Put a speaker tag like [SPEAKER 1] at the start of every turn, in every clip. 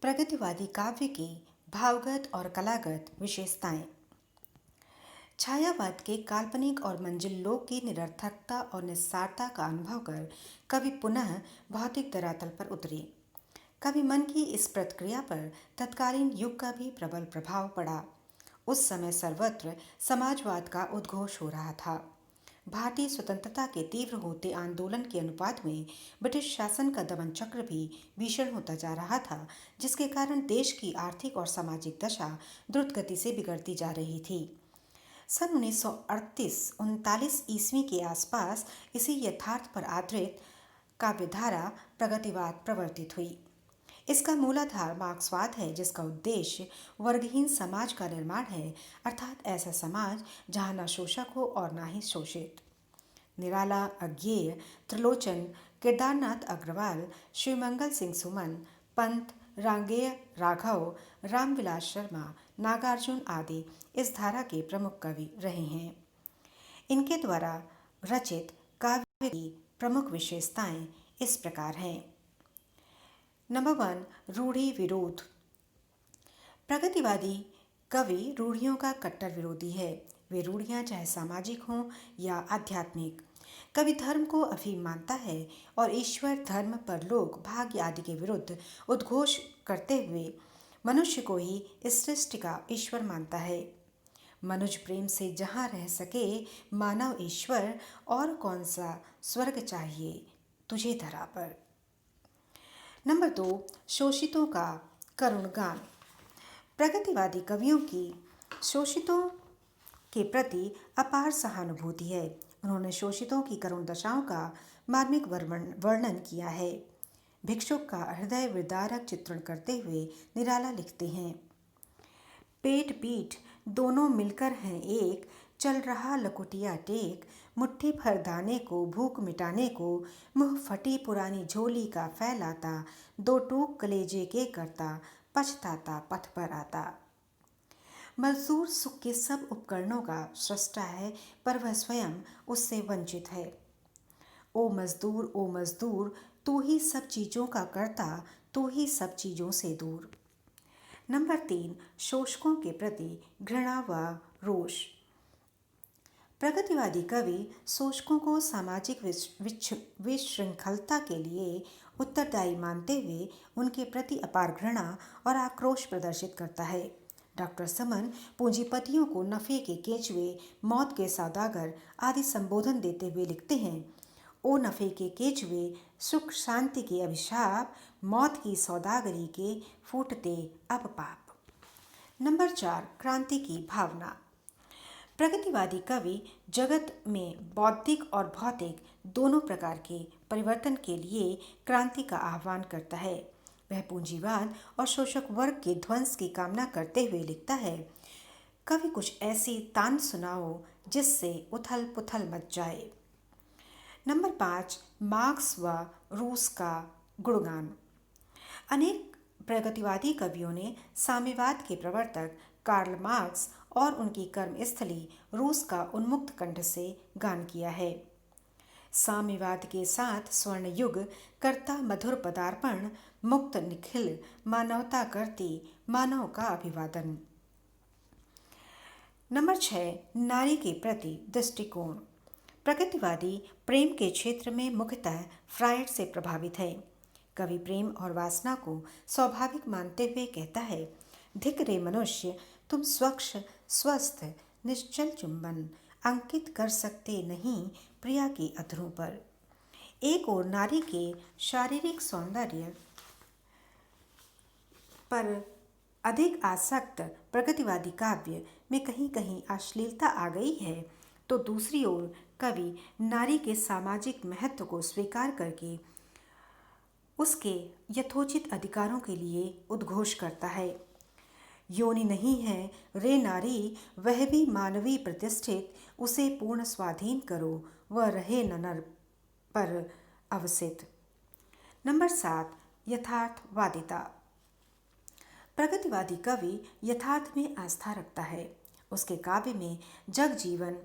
[SPEAKER 1] प्रगतिवादी काव्य की भावगत और कलागत विशेषताएं। छायावाद के काल्पनिक और मंजिल लोक की निरर्थकता और निस्सारता का अनुभव कर कवि पुनः भौतिक धरातल पर उतरे। कवि मन की इस प्रतिक्रिया पर तत्कालीन युग का भी प्रबल प्रभाव पड़ा। उस समय सर्वत्र समाजवाद का उद्घोष हो रहा था। भारतीय स्वतंत्रता के तीव्र होते आंदोलन के अनुपात में ब्रिटिश शासन का दमन चक्र भी भीषण होता जा रहा था, जिसके कारण देश की आर्थिक और सामाजिक दशा द्रुत गति से बिगड़ती जा रही थी। सन 1938-39 ईस्वी के आसपास इसी यथार्थ पर आधारित काव्यधारा प्रगतिवाद प्रवर्तित हुई। इसका मूलाधार मार्क्सवाद है, जिसका उद्देश्य वर्गहीन समाज का निर्माण है, अर्थात ऐसा समाज जहाँ न शोषक हो और न ही शोषित। निराला, अज्ञेय, त्रिलोचन, केदारनाथ अग्रवाल, शिवमंगल सिंह सुमन, पंत, रांगेय राघव, रामविलास शर्मा, नागार्जुन आदि इस धारा के प्रमुख कवि रहे हैं। इनके द्वारा रचित काव्य की प्रमुख विशेषताएं इस प्रकार हैं। नंबर 1, रूढ़ी विरोध। प्रगतिवादी कवि रूढ़ियों का कट्टर विरोधी है। वे रूढ़ियां चाहे सामाजिक हों या आध्यात्मिक। कवि धर्म को अफीम मानता है और ईश्वर, धर्म, परलोक, भाग्य आदि के विरुद्ध उद्घोष करते हुए मनुष्य को ही इस सृष्टि का ईश्वर मानता है। मनुज प्रेम से जहाँ रह सके मानव ईश्वर, और कौन सा स्वर्ग चाहिए तुझे धरा पर। नंबर 2, शोषितों का करुण गान। प्रगतिवादी कवियों की शोषितों के प्रति अपार सहानुभूति है। उन्होंने शोषितों की करुण दशाओं का मार्मिक वर्णन किया है। भिक्षुक का हृदय विदारक चित्रण करते हुए निराला लिखते हैं, पेट पीठ दोनों मिलकर हैं एक, चल रहा लकुटिया टेक, मुट्ठी भर दाने को भूख मिटाने को, मुँह फटी पुरानी झोली का फैलाता, दो टूक कलेजे के करता, पछताता पथ पर आता। मजदूर सुख के सब उपकरणों का सृष्टा है, पर वह स्वयं उससे वंचित है। ओ मजदूर, तू ही सब चीज़ों का करता, तू ही सब चीज़ों से दूर। नंबर 3, शोषकों के प्रति घृणा व रोष। प्रगतिवादी कवि शोषकों को सामाजिक विशृंखलता के लिए उत्तरदायी मानते हुए उनके प्रति अपार घृणा और आक्रोश प्रदर्शित करता है। डॉक्टर समन पूंजीपतियों को नफ़े के केचुए, मौत के सौदागर आदि संबोधन देते हुए लिखते हैं, ओ नफ़े के केचुए, सुख शांति के अभिशाप, मौत की सौदागरी के फूटते अब पाप। नंबर 4, क्रांति की भावना। प्रगतिवादी कवि जगत में बौद्धिक और भौतिक दोनों प्रकार के परिवर्तन के लिए क्रांति का आह्वान करता है। वह पूंजीवाद और शोषक वर्ग के ध्वंस की कामना करते हुए लिखता है, कभी कुछ ऐसी तान सुनाओ जिससे उथल पुथल मच जाए। नंबर 5, मार्क्स व रूस का गुणगान। अनेक प्रगतिवादी कवियों ने साम्यवाद के प्रवर्तक कार्ल मार्क्स और उनकी कर्मस्थली रूस का उन्मुक्त कंठ से गान किया है। साम्यवाद के साथ स्वर्ण युग कर्ता मधुर पदार्पण, मुक्त निखिल मानवता करती मानव का अभिवादन। नंबर 6, नारी के प्रति दृष्टिकोण। प्रगतिवादी प्रेम के क्षेत्र में मुख्यतः फ्रायड से प्रभावित है। कवि प्रेम और वासना को स्वाभाविक मानते हुए कहता है, धिक रे मनुष्य, तुम स्वच्छ स्वस्थ निश्चल चुंबन अंकित कर सकते नहीं प्रिया के अधरों पर। एक और नारी के शारीरिक सौंदर्य पर अधिक आसक्त प्रगतिवादी काव्य में कहीं कहीं अश्लीलता आ गई है, तो दूसरी ओर कवि नारी के सामाजिक महत्व को स्वीकार करके उसके यथोचित अधिकारों के लिए उद्घोष करता है। योनि नहीं है रे नारी, वह भी मानवीय प्रतिष्ठित, उसे पूर्ण स्वाधीन करो, वह रहे न नर पर अवसित। नंबर 7, यथार्थवादिता। प्रगतिवादी कवि यथार्थ में आस्था रखता है। उसके काव्य में जगजीवन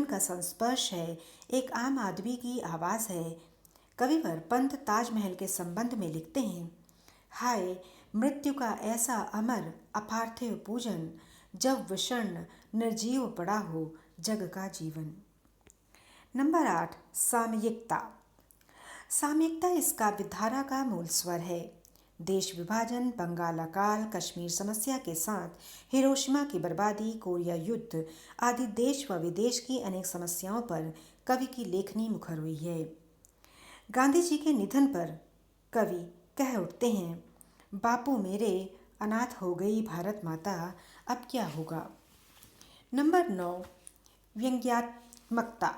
[SPEAKER 1] का संस्पर्श है, एक आम आदमी की आवाज़ है। कविवर पंत ताजमहल के संबंध में लिखते हैं, हाय मृत्यु का ऐसा अमर अपार्थिव पूजन, जब विषण निर्जीव पड़ा हो जग का जीवन। नंबर 8, सामयिकता। सामयिकता इस काव्यधारा का मूल स्वर है। देश विभाजन, बंगाल अकाल, कश्मीर समस्या के साथ हिरोशिमा की बर्बादी, कोरिया युद्ध आदि देश व विदेश की अनेक समस्याओं पर कवि की लेखनी मुखर हुई है। गांधी जी के निधन पर कवि कह उठते हैं, बापू मेरे, अनाथ हो गई भारत माता, अब क्या होगा। नंबर 9, व्यंग्यात्मकता।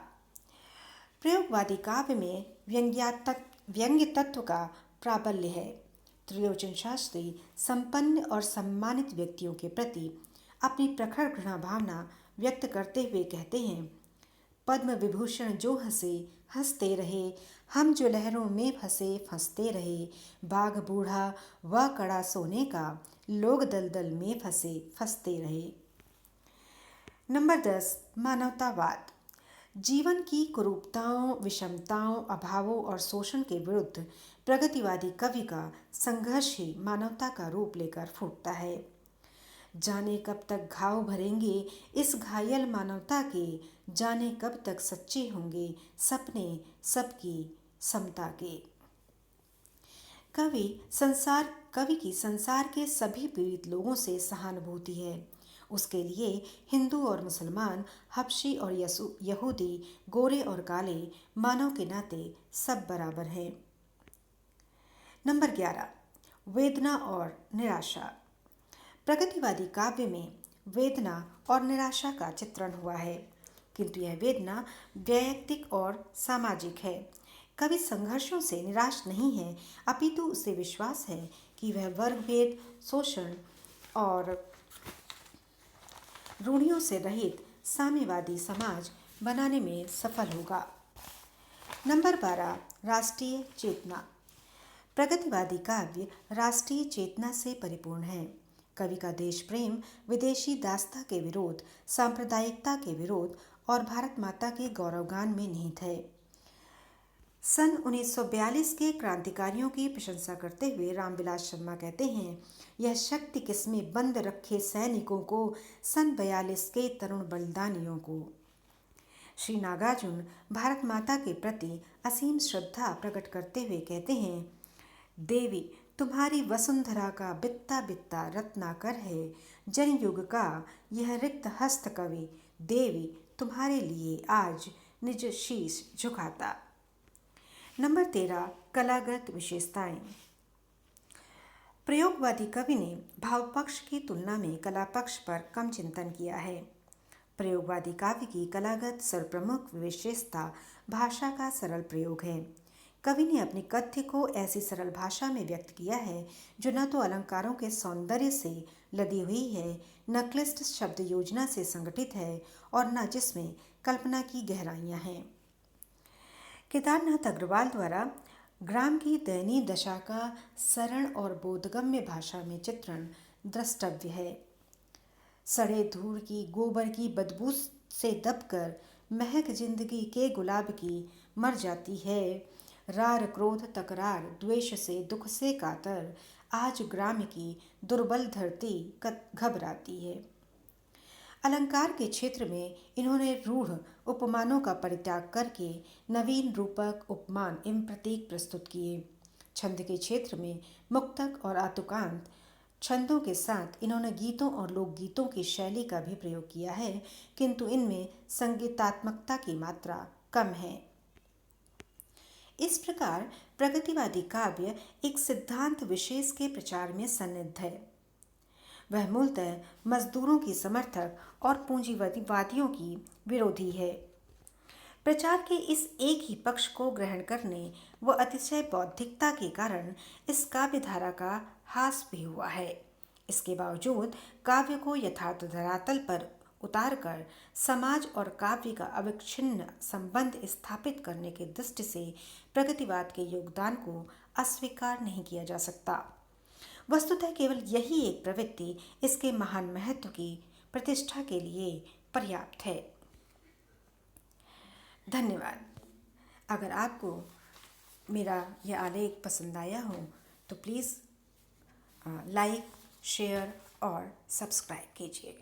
[SPEAKER 1] प्रयोगवादी काव्य में व्यंग्य तत्व का प्राबल्य है। त्रिलोचन शास्त्री संपन्न और सम्मानित व्यक्तियों के प्रति अपनी प्रखर घृणा भावना व्यक्त करते हुए कहते हैं, पद्म विभूषण जो हंसे हंसते रहे, हम जो लहरों में फंसे फंसते रहे, बाघ बूढ़ा व कड़ा सोने का, लोग दलदल में फंसे फंसते रहे। नंबर 10, मानवतावाद। जीवन की कुरूपताओं, विषमताओं, अभावों और शोषण के विरुद्ध प्रगतिवादी कवि का संघर्ष ही मानवता का रूप लेकर फूटता है। जाने कब तक घाव भरेंगे इस घायल मानवता के, जाने कब तक सच्चे होंगे सपने सबकी समता के। कवि की संसार के सभी पीड़ित लोगों से सहानुभूति है। उसके लिए हिंदू और मुसलमान, हबशी और यहूदी, गोरे और काले, मानव के नाते सब बराबर हैं। नंबर 11, वेदना और निराशा। प्रगतिवादी काव्य में वेदना और निराशा का चित्रण हुआ है, किंतु यह वेदना वैयक्तिक और सामाजिक है। कवि संघर्षों से निराश नहीं है, अपितु उसे विश्वास है कि वह वर्गभेद, शोषण और रूढ़ियों से रहित साम्यवादी समाज बनाने में सफल होगा। नंबर 12, राष्ट्रीय चेतना। प्रगतिवादी काव्य राष्ट्रीय चेतना से परिपूर्ण है। कवि का देश प्रेम, विदेशी दास्ता के विरोध, सांप्रदायिकता के विरोध और भारत माता के गौरवगान में निहित है। सन 1942 के क्रांतिकारियों की प्रशंसा करते हुए रामविलास शर्मा कहते हैं, यह शक्ति किसमें बंद रखे सैनिकों को, सन 42 के तरुण बलिदानियों को। श्री नागार्जुन भारत माता के प्रति असीम श्रद्धा प्रकट करते हुए कहते हैं, देवी तुम्हारी वसुंधरा का बित्ता बित्ता रत्नाकर है, जनयुग का यह रिक्त हस्त कवि, देवी तुम्हारे लिए आज निज शीश झुकाता। नंबर 13, कलागत विशेषताएं। प्रयोगवादी कवि ने भाव पक्ष की तुलना में कला पक्ष पर कम चिंतन किया है। प्रयोगवादी काव्य की कलागत सर्वप्रमुख विशेषता भाषा का सरल प्रयोग है। कवि ने अपने कथ्य को ऐसी सरल भाषा में व्यक्त किया है जो न तो अलंकारों के सौंदर्य से लदी हुई है, न क्लिष्ट शब्द योजना से संगठित है और न जिसमें कल्पना की गहराइयाँ हैं। केदारनाथ अग्रवाल द्वारा ग्राम की दयनीय दशा का सरल और बोधगम्य भाषा में चित्रण द्रष्टव्य है। सड़े धूल की गोबर की बदबू से दबकर महक जिंदगी के गुलाब की मर जाती है। रार क्रोध तकरार द्वेष से दुख से कातर, आज ग्राम की दुर्बल धरती घबराती है। अलंकार के क्षेत्र में इन्होंने रूढ़ उपमानों का परित्याग करके नवीन रूपक, उपमान एवं प्रतीक प्रस्तुत किए। छंद के क्षेत्र में मुक्तक और आतुकांत छंदों के साथ इन्होंने गीतों और लोकगीतों की शैली का भी प्रयोग किया है, किंतु इनमें संगीतात्मकता की मात्रा कम है। इस प्रकार प्रगतिवादी काव्य एक सिद्धांत विशेष के प्रचार में सन्निध है। वह मूलतः मजदूरों की समर्थक और पूंजीवादियों की विरोधी है। प्रचार के इस एक ही पक्ष को ग्रहण करने व अतिशय बौद्धिकता के कारण इस काव्य धारा का ह्रास भी हुआ है। इसके बावजूद काव्य को यथार्थ धरातल पर उतारकर समाज और काव्य का अविच्छिन्न संबंध स्थापित करने की दृष्टि से प्रगतिवाद के योगदान को अस्वीकार नहीं किया जा सकता। वस्तुतः केवल यही एक प्रवृत्ति इसके महान महत्व की प्रतिष्ठा के लिए पर्याप्त है। धन्यवाद। अगर आपको मेरा यह आलेख पसंद आया हो तो प्लीज़ लाइक, शेयर और सब्सक्राइब कीजिए।